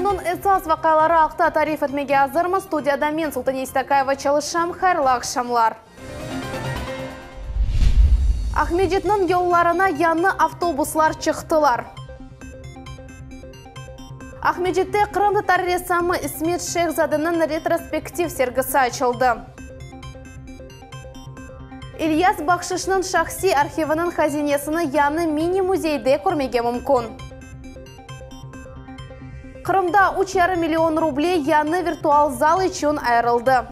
Күннің esas vaqaları ақта тариф etmege hazırmız. Studiyada men Sultan Истакаева çalışam. Hayırlı akşamlar. Ахмедетнің yollarına yanı avtobuslar çıktılar. Ахмедетте Kırım Tatar ressamı İsmet Şehzade'nin retrospektiv sergisi açıldı. İlyas Bakşış'ın şahsi arxivinin hazinesini yanı mini muzeyde көрмеге мүмкін. Kırım'da 3,5 milyon ruble yanı virtual zal için ayrıldı.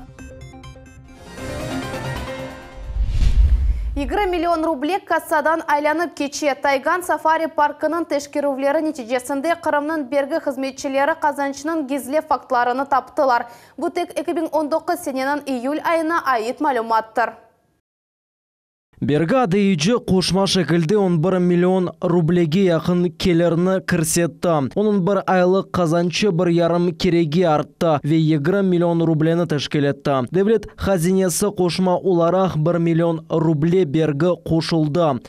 20 milyon ruble kassadan aylanıp keçе. Taygan Safari Parkının teşkiruvleri neticesinde Kırım'ın bergi hizmetçileri kazançının gizli faktlarını taptılar. Bu tek 2019 senenin iyul ayına ait malumattır. Бергі адайыжы қошма шекілді 11 миллион рублеге яқын келеріні кірсетті. Оның бір айлық қазанчы 1,5 кереге артты ве 20 миллион рублені тәшкелетті. Девлет хазинесі қошма оларақ 1 миллион рубле бергі қошылды.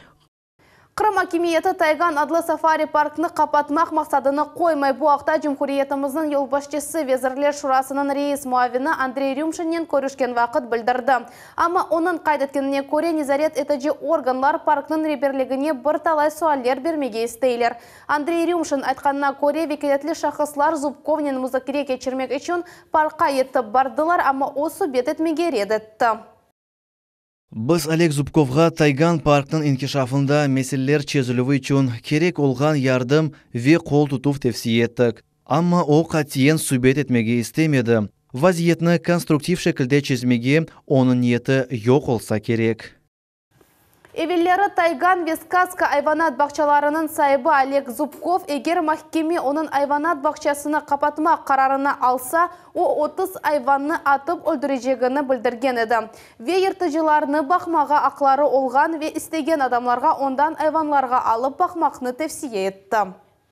Kırım Hakimiyeti Taygan adlı Safari Parkını kapatmak maksadını koymay. Bu haqta Cumhuriyetimizin yol başçısı Vezirler Şurasının reis muavini Andrey Ryumshin'in görüşken vakit bildirdi. Ama onun kaydetkenine göre nezaret edici organlar parkının reberligine bir talay sualler bermege isteyler. Andrey Ryumshin aytkanına göre vekiletli şahıslar Zubkov'nin muzakire geçirmek için parka yetip bardılar ama o subet etmege reddetti. Biz Oleg Zubkovga Taygan parkının inkişafında meseleler çözülüvü için kerek olgan yardım ve kol tutup tavsiye ettik. Ama o katiyen sübet etmege istemedi. Vaziyetini konstruktif şekilde çözmege onun niyeti yok olsa gerek. Evvelleri Taygan ve Skaska hayvanat bahçalarının sahibi Oleg Zubkov eğer mahkeme onun hayvanat bahçesini kapatmak kararını alsa o 30 hayvanını atıp öldüreceğini bildirgen edi. Ve yırtıcılarını bakmağa akları olgan ve istegen adamlarga ondan hayvanlarga alıp bakmakını tavsiye etti.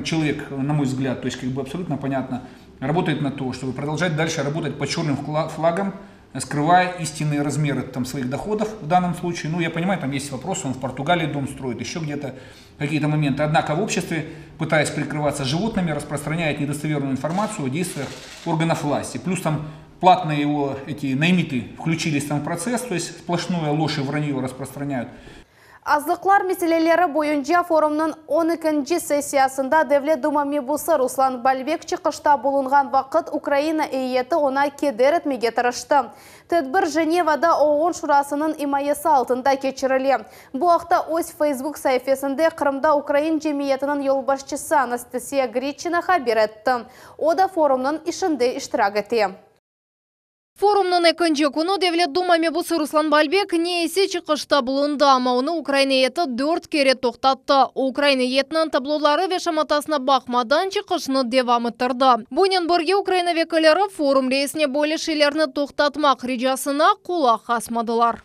Человек, на мой взгляд, то есть абсолютно понятно, работает на то, чтобы продолжать дальше работать по черным флагам, скрывая истинные размеры своих доходов в данном случае. Ну, я понимаю, там есть вопросы, он в Португалии дом строит, еще где-то какие-то моменты. Однако в обществе, пытаясь прикрываться животными, распространяет недостоверную информацию о действиях органов власти. Плюс там платные его эти наймиты включились там в процесс, то есть сплошное ложь и вранье распространяют. Azlıklar meseleleri boyunca forumның 12. sessiyasında Devlet Duma mebusu Ruslan Balbek çıkışta bulungan vakit Ukrayna heyeti ona keder etmege tırıştı. Tedbir Jenevada OON Şurasının himayesi altında geçirildi. Bu haqda öz Facebook sayfasında Kırım'da Ukrayna cemiyetinin yol başçısı Anastasia Grichina haber etti. O da forumның işinde iştirak etti. Forumның екінші күні Devlet Duma mebusu Ruslan Balbek несі çıkışta bulundu ama onu Ukrayna heyeti 4 kere toxtatты. Ukrayna heyetinin tablolары ve şamatasına bakmadan çıkışını devam ettirdi. Bunun birge Ukrayna vekilleri forum reisine böyle şeylerini toxtatmak ricasına kulak asmadılar.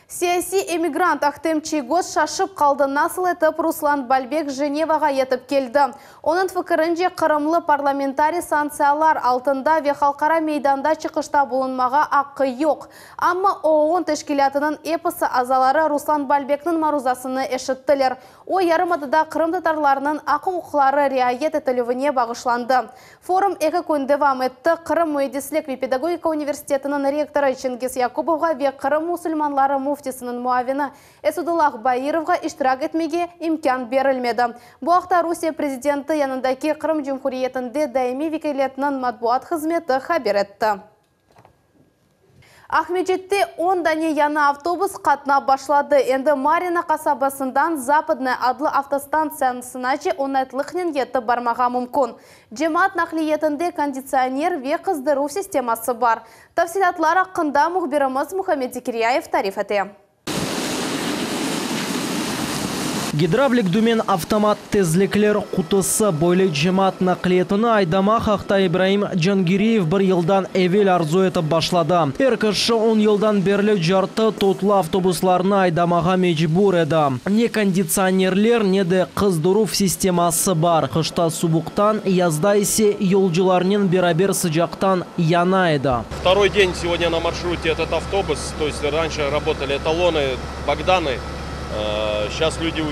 Siyasi emigrant Ахтем Чийгоз şaşıp kaldı. Nasıl etip Ruslan Balbek Jeneva'ga yetip geldi? Onun fikrince Kırımlı parlamentari sanksiyalar altında ve halkara meydanda çıkışta bulunmağa hakkı yok. Ama OON teşkilatının episi azaları Ruslan Balbek'nin maruzasını eşittiler. O yarımadada Kırım Tatarlarının hakkı hukukları riayet etilivine bağışlandı. Forum 2 gün devam etti. Kırım Mühendislik ve Pedagogika Üniversiteti'nin rektoru Çingiz Yakubov'a ve Kırım Musulmanları Muftisinin muavini Esudullah Bayirov'a iştirak etmege imkan verilmedi. Bu haqda Rusya prezidenti yanındaki Kırım Cumhuriyetinde daimi vekiletinin matbuat hizmeti haber etti. Ахмедетте 10 dane yana avtobus katna başladı. Endi Marina kasabasından Zapadne adlı avtostansiyasınaca 10 yetip barmağa mümkün. Cemaat nakliyetinde kondisyoner ve kızdırу sistemasi var. Tafsilatlar hakkında muhbirimiz Muhammed Zikriyayev tarif etti. Гидравлик дүмен автомат тезлеклер құтысы бойлы жемат нақлиетіні айдама хақта Ибраим Джангириев бір елдан әвел арзу етіп башлады. Әркіші 10 елдан берлі жарты тотлы автобусларыны айдамаға мejbur еді. Не кондиционерлер, не де қыздыру системасы бар. Қышта субуқтан, язда есе yolcularının beraber sıcaktan yana еді. Второй день сегодня на маршруте этот автобус. То есть раньше работали эталоны, Богданы. Сейчас люди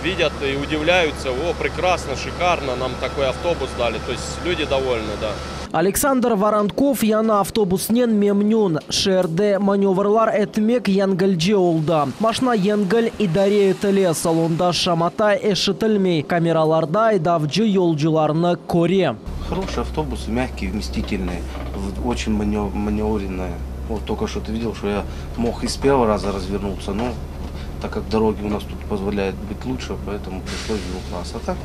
видят и удивляются: о, прекрасно, шикарно, нам такой автобус дали. То есть люди довольны, да. Александр Воронков яна автобуснен мемнюн. Шерде маневрлар этмек янгальджи олда. Машина янгал идаре этеле салонда шамата эшетелмей. Камераларда идавджи йолджуларны коре. Хороший автобус, мягкий, вместительный, очень маневренный. Вот только что ты видел, что я мог и с первого раза развернуться, но так как дороги у нас тут позволяют быть лучше, поэтому пришлось двух раз. А так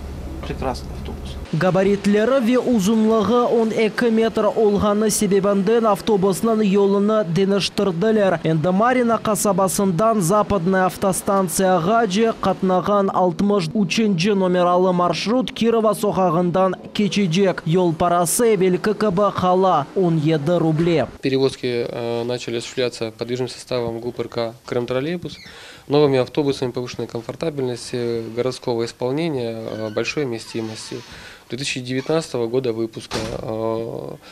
прекрасный автобус. Габаритлері ве ұзынлығы 12 метр олғаны себебінден автобусның yolını денештірділер. Енді Марина қасабасындан западный автостанцияға же қатнаған 63 номералы маршрут Кирова соқағындан кечежек. Yol парасы белкі кібі қала 17 рубле. Перевозки начали осуществляться подвижным составом ГУП РК «Крым-троллейбус», новыми автобусами повышенной комфортабельности, городского исполнения, большой вместимости. 2019 года выпуска,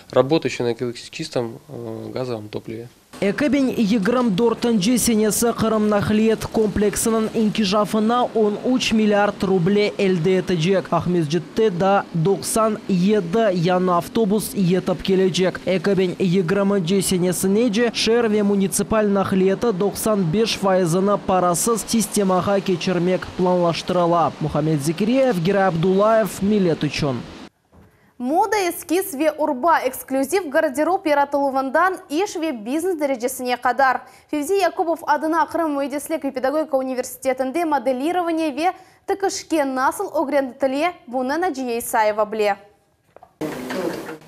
работающий на чистом газовом топливе. Экебень еграм дортанджи сенесі Қырым-Нахлиет комплексінің инкижафына 13 миллиард рубле әлді етіжек. Ахмезжетте да 97 яны автобус етіп кележек. Экебень еграмынджи сенесіне же шерве муниципаль Нахлиеті 95 файзыны парасыз системаға кечірмек планлаштырыла. Мухаммед Зикиреев, Гера Абдулаев, Милет үшін. Мода эскиз ве урба эксклюзив гардероб яратылуындан иш ве бизнес дәрежесіне қадар. Февзи Якубов адына Қырым Мөйдеслік и педагогика университетінде моделирование ве тікішке насыл огрендітіле бұны Наджия Исаева біле.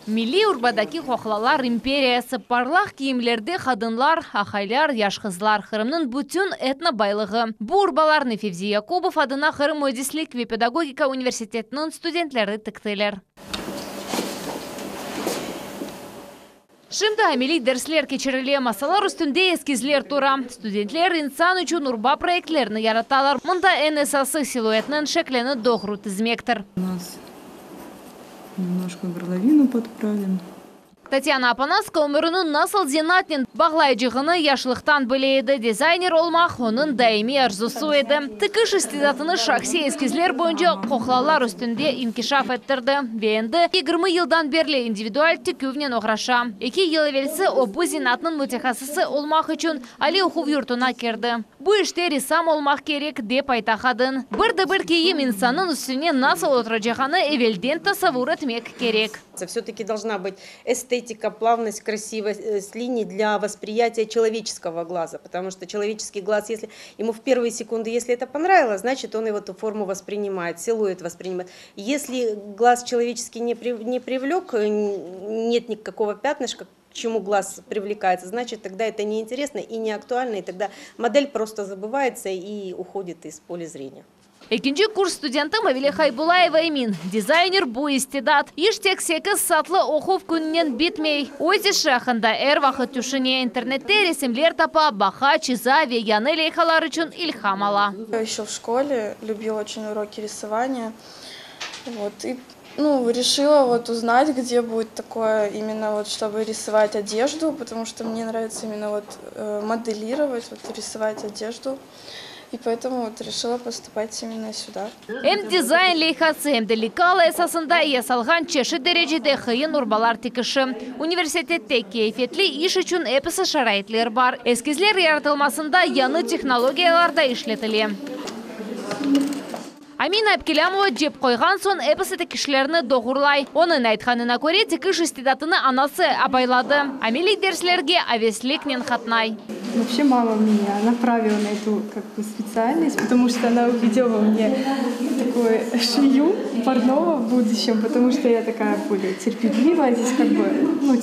Милли урбадаки хохлалар империясы парлах киімлерде хадынлар, ахайлар, яшқызлар Қырымның бүтін этно байлығы. Бұ урбаларны Февзи Якубов адына Қырым Мөйдеслік и педагогика университетінің студентлері тіктелер. Шымда амели дәрслер кечеріле масалар үстінде эскизлер тура. Студентлер инсан үшін урба проектлерні яраталар. Мұнда НСАсы силуэтнің шеклені доғру тізмектір. У нас немножко горловину подправим. Татьяна Апанасқа өмірінің насыл зенатнен бағлай жығыны яшылықтан білейді. Дизайнер олмақ оның даими арзусу еді. Тікіш істедатыны шақси эскизлер бойынша қоқлалар үстінде инкишаф еттірді. Бейінді 20 елдан берлі индивидуаль тікөвнен оғраша. 2 ел велсі обу зенатның мүтехасысы олмақ үшін али оқу юртуна керді. Бұ іште рисам олмақ керек деп айтақадын. Бірді-бір кейім инсанын үстіне насыл отыражағаны евелден тасавур етмек керек. Все-таки должна быть эстетика, плавность, красивость линий для восприятия человеческого глаза. Потому что человеческий глаз, если ему в первые секунды, если это понравилось, значит он его эту форму воспринимает, силуэт воспринимает. Если глаз человеческий не привлек, нет никакого пятнышка, к чему глаз привлекается, значит тогда это неинтересно и не актуально, и тогда модель просто забывается и уходит из поля зрения. Екінші курс студенті Мавиле Хайбулаева емин. Дизайнер бұ истедат. Иштек 8 сатлы оқув күннен битмей. Ойзі шақында әр вақыт түшіне интернетте ресімлер тапа, баха, чиза, веганы лейхалар үшін илхам ала. Я еще в школе любила очень уроки рисования. Вот, и решила узнать, где будет такое, именно чтобы рисовать одежду, потому что мне нравится именно моделировать, рисовать одежду. И поэтому решила поступать именно сюда. Дизайн лейхасы лекалы эсасында ясалған чеші дәрежеде хыйын урбалар текіші. Университетте кейфетлі иш үшін эпісі шарайтлер бар. Эскизлер яратылмасында яны технологияларда ишлетілі. Амина Әпкелямова жеп қойған сон эпісі текішлеріні доғырлай. Оның айтқанына көре текіш истидатыны анасы абайлады. Амели дерслерге авесликнен хатнай. Вообще мама меня направила на эту специальность, потому что она увидела мне такую швею парного в будущем, потому что я такая более терпеливая, здесь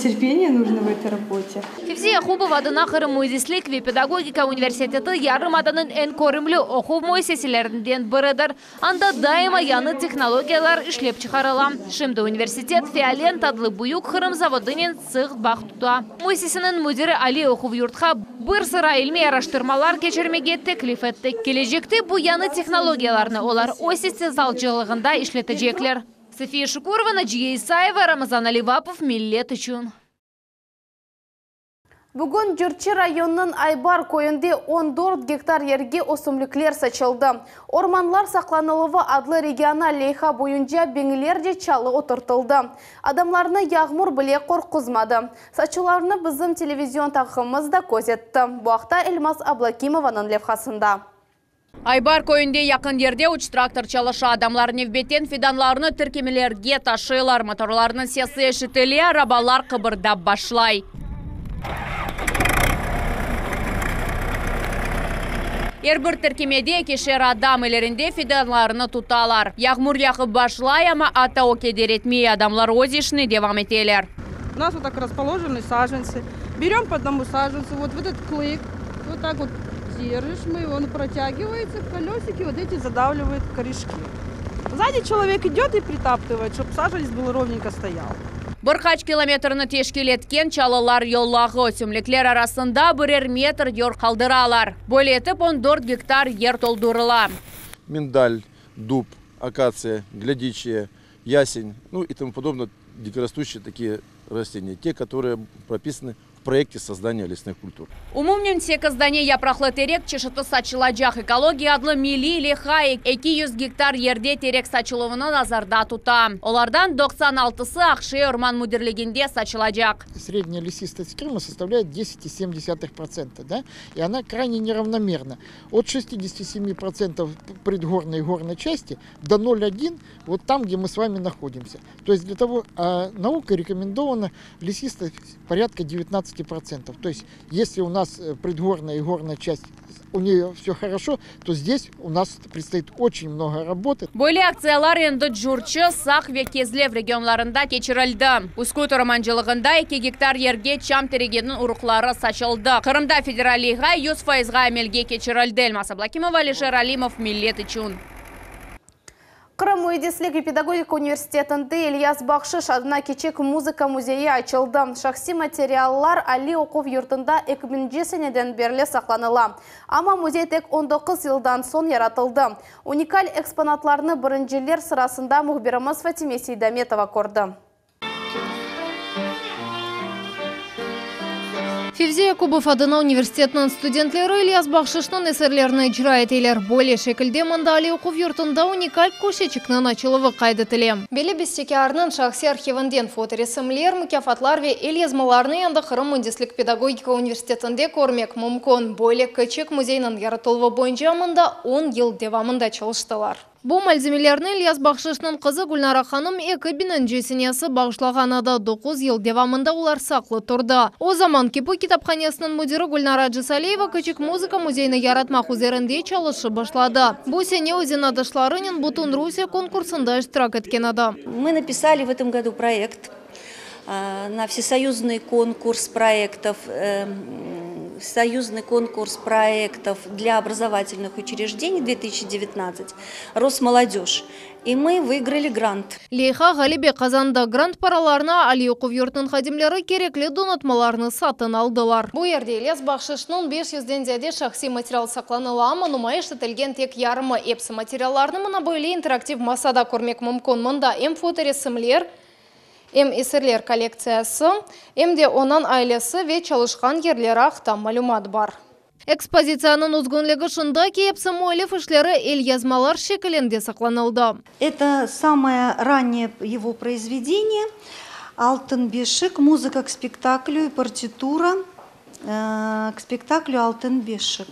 терпение нужно в этой работе. Февзи Якубова адына Қырым Мөйдеслік ве педагогика университеті ярым аданын ән көрімлі оқу мөйсеселерінден бірідір. Анда дайыма яны технологиялар ішлеп чықарыла. Шымды университет фиолен тадлы бұйық Қырым заводынен сық бақ тұта. Мөйсесінің мүдірі Али оқу юртқа бір сыра ilmi araştırmalar geçirmege teklif ettik. Gelecekte bu yanı технологияларны олар осисте залчылығында ишлетежеклер. София Шукурова, Наджия Исаева, Рамазан Аливапов, Миллет үшін. Бүгін Жүрчи районының Айбар көйінде 14 гектар ерге өсімліктер сачылды. Орманлар сақланылығы адлы регионал лейха бойынша беңілерде чалы отыртылды. Адамларны яғмұр біле қорқызмады. Сачуларны біздің телевизион тақымызда көзетті. Бұақта Эльмас Аблакимованың левхасында. Айбар көйінде яқын жерде үш трактор чалышы адамлар невбетен фиданларны тіркемелерге ташылар, моторларының сесі ешітіле, арабалар қыбырдап башлай. Әрбір тіркемеде кешер адам елерінде фиданларını тұталар. Яғмур яқып башлай, ама ата окедеретмей адамлар өзешіні девам етелер. У нас вот так расположены саженцы. Берем по одному саженцу, вот в этот клык, вот так вот держишь, он протягивается, колесики вот эти задавливают корешки. Сзади человек идет и притаптывает, чтобы саженец был ровненько стоял. Бірқач километрны тешкил еткен чалылар йоллағы өсімліклер арасында бірер метр ер қалдыралар. Бөлетіп 14 гектар ер толдырыла. Миндаль, дуб, акация, глядичья, ясень, ну и тому подобное, дикорастущие такие растения, те, которые прописаны в проекте создания лесных культур. Умумнен секіздане япрақлы терек чешіті сачылажақ экология адлы мили леха 200 гектар ерде терек сачылуыны назарда тута. Олардан 96-сы ақшы орман мүдірлігінде сачылажақ. Средняя лесистость Крыма составляет 10,7%, да? И она крайне неравномерна. От 67% предгорной и горной части до 0,1% вот там, где мы с вами находимся. То есть для того, наука рекомендована лесистость порядка 19%. То есть если у нас предгорная и горная часть, у нее все хорошо, то здесь у нас предстоит очень много работы. Böyle акциялар енді Жүрчи, Сақ ве Кезлев регионларында кечірілді. Үскөт орманчылығында 2 гектар ерге чам терегенің ұрықлары сачылды. Қырымда федералиға 100%-ға әмелге кечірілді. Эльмас Аблакимова, Алишер Алимов, Миллет Ичун. Қырым Уйдеслік и педагогика университетінде Ильяс Бақшыш адына кечек музыка музейі açılды. Шақси материаллар Али оқу юртында 2010-ден берлі сақланыла. Ама музей тек 19 жылдан сон яратылды. Уникаль экспонатларны біріншілер сырасында мұхбирымыз Фатиме Сейдаметова көрді. Февзия Якубов адына университетінің студентлері Ильяс Бақшыштың эсерлеріні ижра етелер. Боле шекілде мандали оқу юртында уникаль көшечікнің ачылығы қайды тілем. Белі бестеке арның шақси архивінден фоторесімлер, мүкафатлар ве ел езмаларны енді Қырым Ундеслік педагогика университетінде көрмек мүмкін. Боле көчек музейнің яратылығы бойынша мында 10 ел девамында çalıştılar. Бұл мәлзімелерні Ильяс Бақшыштың қызы Гүлнара ханым 2 бинінжесінесі бағышлағанада 9 ел девамында олар сақлы тұрды. О zaman Кипу китапханесінің мүдірі Гүлнара Джисалиева көчек музыка музейні яратмақ üzerinde çalışы башлады. Бұл сене өзен адышларының Бутун Русия конкурсында иштирак еткен ады. Мы написали в этом году проект на всесоюзный конкурс проектов, для образовательных учреждений 2019 «Росмолодежь». И мы выиграли грант. Лейха Галибе қазанда грант параларына Али оқу юртының хадимлері кереклі донатмаларны сатын алдылар. Бұл ерде Ильяс Бақшыштың 500-ден зәде шақси материал сақланылы, ама нумайыш етілген тек ярымы эпсі материаларны мұна бөйлі интерактив масада көрмек мүмкін. Мұнда эм фоторесімлер, эм эсерлер коллекциясы, эм де онан айлесі ве çalışқан ерлері ақтан малюмат бар. Экспозицияның ұзгөнлігі шында кейіп самуэлев ішлері ел язмалар шекілінде сақланылды. Это самое раннее его произведение. Алтын бешик, музыка к спектаклю и партитура к спектаклю «Алтын бешик»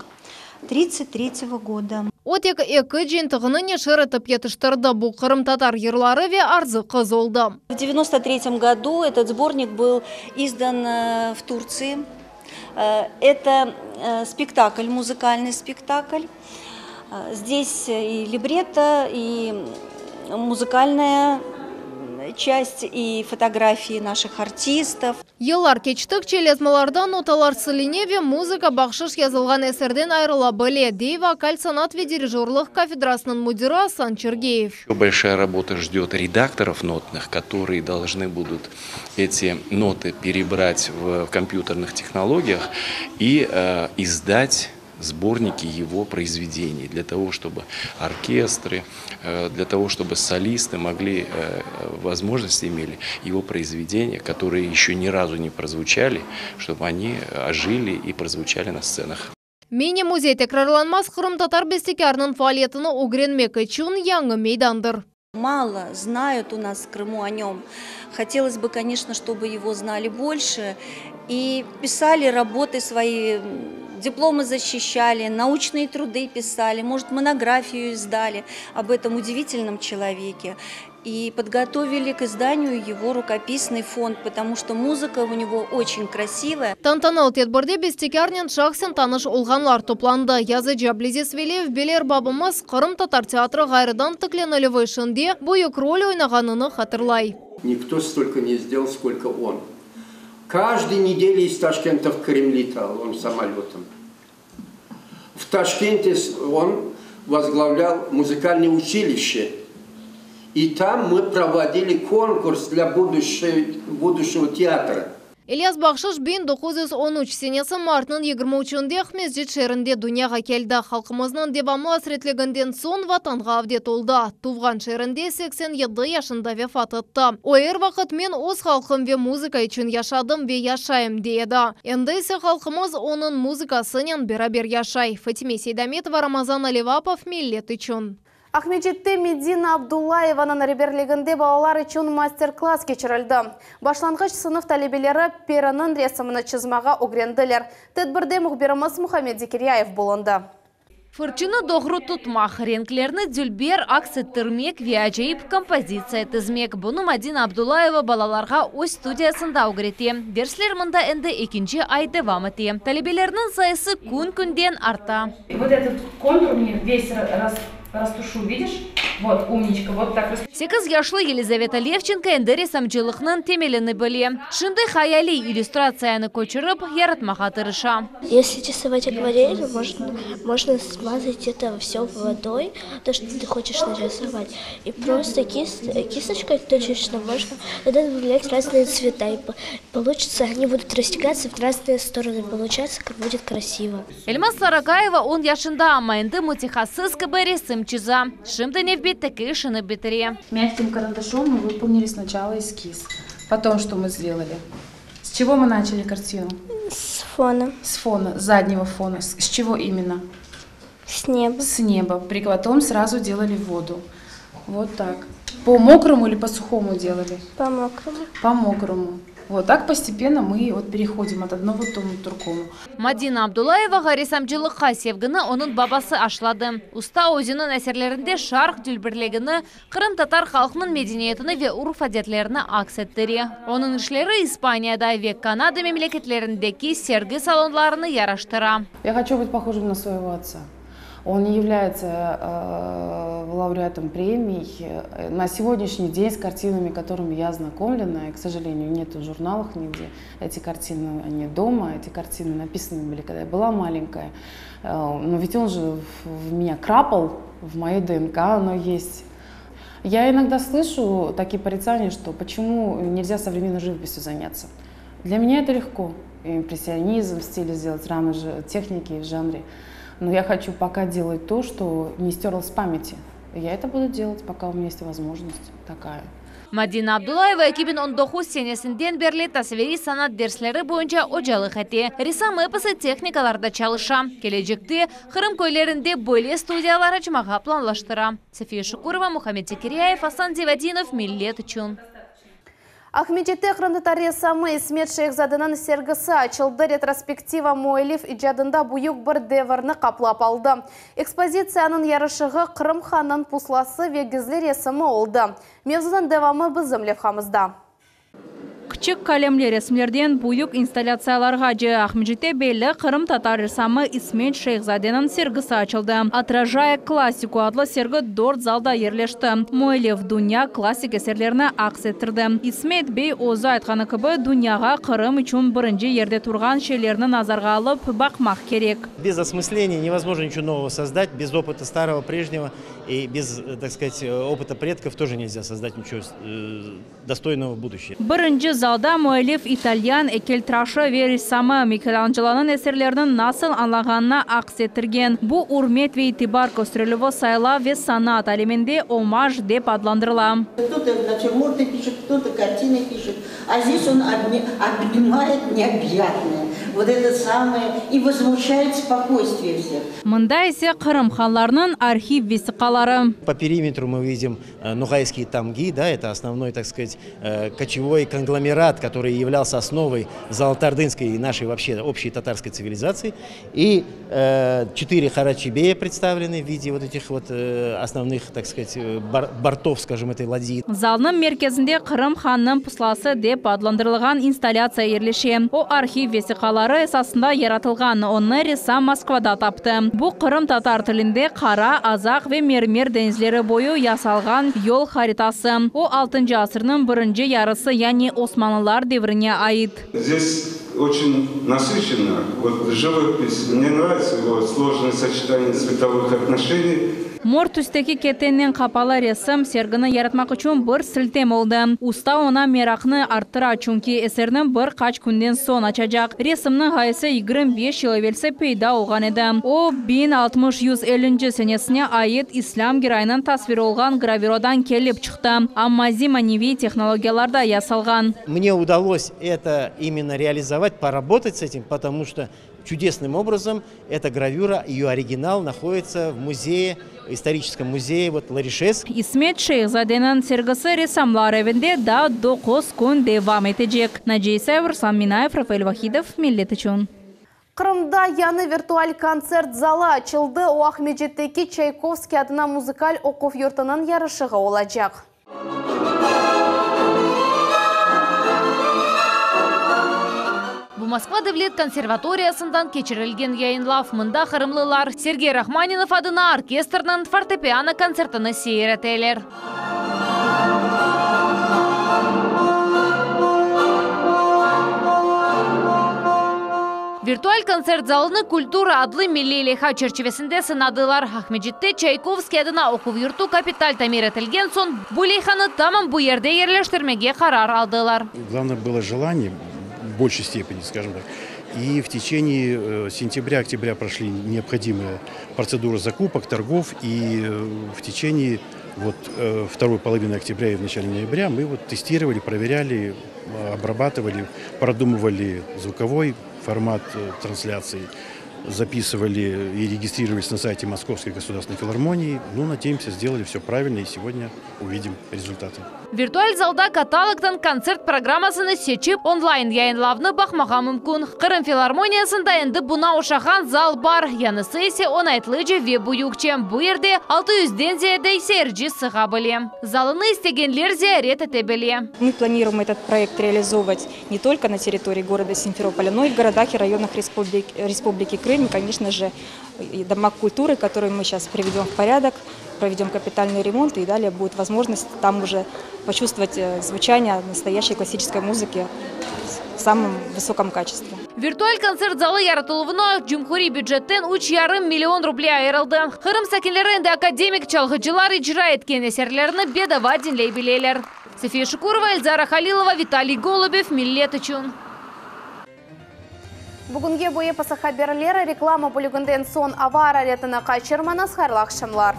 1933 года. Отек екі жентіғыны нешір етіп етіштірді. Бұл Қырым татар ерлары ве арзы қыз олды. В 1993 году этот сборник был издан в Турции. Это спектакль, музыкальный спектакль. Здесь и либретто, и музыкальная часть, и фотографии наших артистов. Еллар кечтік челезмалардан ноталар сіліневе музыка Бақшыш язылған әсерден айрыла біле. Дей вокаль санат ве дирижерлық кафедрасының мудиры Асан Чергеев. Большая работа ждет редакторов нотных, которые должны будут эти ноты перебрать в компьютерных технологиях и издать сборники его произведений, для того, чтобы оркестры, для того, чтобы солисты могли, возможности имели его произведения, которые еще ни разу не прозвучали, чтобы они ожили и прозвучали на сценах. Мини-музей текрарланмас Кырым-татар бестекарының фаалиятыны угренмек үчүн яңы мейдандыр. Мало знают у нас в Крыму о нем. Хотелось бы, конечно, чтобы его знали больше. И писали работы свои, дипломы защищали, научные труды писали, может, монографию издали об этом удивительном человеке. И подготовили к изданию его рукописный фонд, потому что музыка у него очень красивая. Тантанал тетборде бестекарнен шахсен таныш олғанлар топланды. Язы Джаблизесвелев белер бабымыз Кырым-татар театры ғайрыдан тікленілі ішінде бұйық роль ойнағаныны хатырлай. Никто столько не сделал, сколько он. Каждой неделе из Ташкента в Крым летал он самолетом. В Ташкенте он возглавлял музыкальное училище. И там мы проводили конкурс для будущего театра. Ильяс Бақшыш 1913 сенесі мартының 23-інде Ахмезжет шерінде дүнияға келді. Халқымызның девамы асыретлігінден сон ватанға авдет олды. Туған шерінде 87 яшында вефат етті. Ойыр вақыт мен өз халқым ве музыка үшін яшадым ве яшайым дейді. Енді есе халқымыз оның музыкасынан бері яшай. Фатиме Сейдаметова, Рамазан Аливапов, миллет үшін. Ахмеджетте Медина Абдуллаеваның реберлігінде балалар үшін мастер-класс кечірілді. Башланғыш сынып талебелері перінің ресіміні чызмаға огренділер. Тедбірде мұхберіміз Мухаммед Зекирияев болынды. Фырчыны доғру тұтмақ, ренклерні дүлбер аксы түрмек ве ажайып композиция тізмек. Бұны Мадина Абдуллаева балаларға өз студиясында огрете. Дерслер мұнда әнді 2 ай девам ете. Талебелерінің сайысы күн-күнден арта. Вот этот контур мне весь растушу, видишь? Вот, умничка, вот так. 8 яшлы Елизавета Левченко әнді ресамчылықның темеліні біле. Шынды хаяли иллюстрацияны көчіріп, яратмаға тырыша. Если рисовать акварелью, можно смазать это все водой, то, что ты хочешь нарисовать. И просто кисточкой точечно можно добавлять разные цвета. И получится, они будут растекаться в разные стороны. Получается, как будет красиво. Эльмаз Саракаева он яшында, ama әнді мутихасыз кабаре сымчыза. Шымды не вбит такие шины битаре. Мягким карандашом мы выполнили сначала эскиз. Потом что мы сделали? С чего мы начали картину? С фона. С фона, с заднего фона. С чего именно? С неба. С неба. Потом сразу делали воду. Вот так. По мокрому или по сухому делали? По мокрому. По мокрому. Вот так постепенно мы переходим от одного к другому. Мадина Абдуллаева ресамчылыққа севгіні оның бабасы ашлады. Уста өзінің әсерлерінде шарқ дүлбірлегіні, Кырым-татар халқының медениетіні ве урф әдетлеріні аксеттері. Оның ішлері Испанияда ве Канада мемлекетлеріндегі сергі салонларыны яраштыра. Я хочу быть похожим на своего отца. Он не является лауреатом премий. На сегодняшний день с картинами, которыми я ознакомлена, и, к сожалению, нет в журналах нигде. Эти картины, они дома, эти картины написаны были, когда я была маленькая. Но ведь он же в меня крапал, в мою ДНК оно есть. Я иногда слышу такие порицания, что почему нельзя современной живописью заняться. Для меня это легко. Импрессионизм в стиле сделать, рамы техники в жанре. Но я хочу пока делать то, что не стерлось с памяти. Я это буду делать, пока у меня есть возможность такая. Мадина Абдуллаева 2019 сенесінден берлі тасвери санат дерслері бойынша ожалық әте. Рисам эпосы техникаларда чалыша. Кележекте Кырым көйлерінде бөле студиялары чымаға планлаштыра. София Шукурова, Мухаммед Зекирияев, Асан Девадинов, миллет үшін. Ахмеджетте Кырым-татар ресамы Исмет Шейхзадының сергісі açılды. Ретроспектива Муэлиф ijadында бұйық бір деварны қаплап алды. Экспозицияның ярышығы Кырым ханның пусласы вегізлі ресімі олды. Мевзудан девамы бізім левхамызда. Küçük kalemli resimlerden büyük installyatsiyalarga Ахмеджетте belli Kırım-Tatar ressamı İsmet Şeyhzade'nin sergisi açıldı. Отражая классику adlı sergi 4 zalda yerleşti. Muellif dünya klasik eserlerini aks ettirdi. İsmet Bey o'zi aytgani kabi dunyoga Kırım için birinci yerde turgan şeylerini nazarga alıp bakmak gerek. Без осмысления невозможно ничего нового создать, без опыта старого, прежнего. И без, так сказать, опыта предков тоже нельзя создать ничего достойного будущего. Birinci zalda müellif İtalyan heykeltıraşı ve ressamı Michelangelo'nun eserlerinin nasıl anlağanına aks ettirgen. Bu hürmet ve itibar gösterilüvü sayıla ve sanat aleminde omaj dep adlandırıla. Кто-то натюрморты пишет, кто-то картины пишет, а здесь он обнимает необъятное. Вот это самое и возмущает спокойствие всех. Мында ise Kırım ханларының архив весиқалары. По периметру мы видим ногайские тамги, да, это основной, так сказать, кочевой конгломерат, который являлся основой золотоордынской и нашей вообще общей татарской цивилизации. И 4 харачибея представлены в виде вот этих вот основных, так сказать, бортов, скажем, этой ладьи. Залның мерkezінде Kırım ханның пусласы деп adlandырылған инсталляция ерлеше. O архив весиқалары esasında yaratılған, onu ressam Moskvada taptı. Bu Kırım Tatar tilinde Kara, Azak ve Mermer denizleri boyu yasalgan yol haritası. O 6. asırın birinci yarısı yani Osmanlılar devrine ait. Здесь очень насыщенно. Вот живопись, мне нравится его сложное сочетание цветовых отношений. Mor tüsteki keteninin kapalı resim sergini yaratmak için bir siltem oldu. Usta ona merakını arttıra çünkü eserinin bir kaç günden son açacak. Resimnin hayası 25 yıl evvelse peyda olgan edi. O 1650 senesine ait İslam girayının tasviri olgan gravüradan kelip çıktı. Ammazi manevi технологияларда ясалган. Мне удалось это именно реализовать, поработать с этим, потому что чудесным образом эта гравюра, ее оригинал находится в музее, историческом музее вот Ларишеск. İsmet Şeyhzade'nin sergisi ressamlar evinde daha 9 gün devam edecek. Naciye Sever, Sanminayev, Rafael Vahidov, Millet için. Kırım'da yanı virtual konser zалы açıldı. O Ahmedjet'teki Çaykovski adına müzikal okuv yurtının yarışığı olacak. Bu Moskva Devlet Konservatoriyasından keçirilgen yayınlaf mında Kırımlılar Sergey Rachmaninov adına orkestrinin fortepiano konsertini seyreteler. Virtual konsert zalını Kultura adlı milli leha çerçevesinde sınadılar. Ahmedjet'te Çaykovski adına okuv yurtu kapital tamir etilgen son bu lehanı tamam bu yerde yerleştirmeye karar aldılar. Главное было желание в большей степени, скажем так. И в течение сентября-октября прошли необходимые процедуры закупок, торгов. И в течение второй половины октября и в начале ноября мы тестировали, проверяли, обрабатывали, продумывали звуковой формат трансляции, записывали и регистрировались на сайте Московской государственной филармонии. Ну, надеемся, сделали все правильно, и сегодня увидим результаты. Virtual залда каталогтан концерт программасыны сечіп онлайн yayınlavны бақмаға мүмкін. Қырым филармониясында енді бұна ошаған зал бар. Янысы есе онайтлыжы ве бұйықче. Бұл ерде 600-ден зиядей сәрджі сыға біле. Залыны істегенлер зиярет ете біле. Мы планируем этот проект реализовывать не только на территории города Симферополя, но и в городах и районах Республики Крым. И, конечно же, и дома культуры, которые мы сейчас приведем в порядок, проведем капитальный ремонт, и далее будет возможность там уже почувствовать звучание настоящей классической музыки в самом высоком качестве. Virtual konser zалы yaratылуына Cumhuri бюджеттен 3,5 миллион рублей айырылды. Кырым сәкенлерінде академик чалғычылар ижра еткен эсерлеріні бедава dinlей білелер. София Шукурова, Эльзара Халилова, Виталий Голубев, Millet үшін. Бүгінге бойы пасаха берлері реклама бөлігінден сон авара ретіні қайшырманыз хайрлы ақшамлар.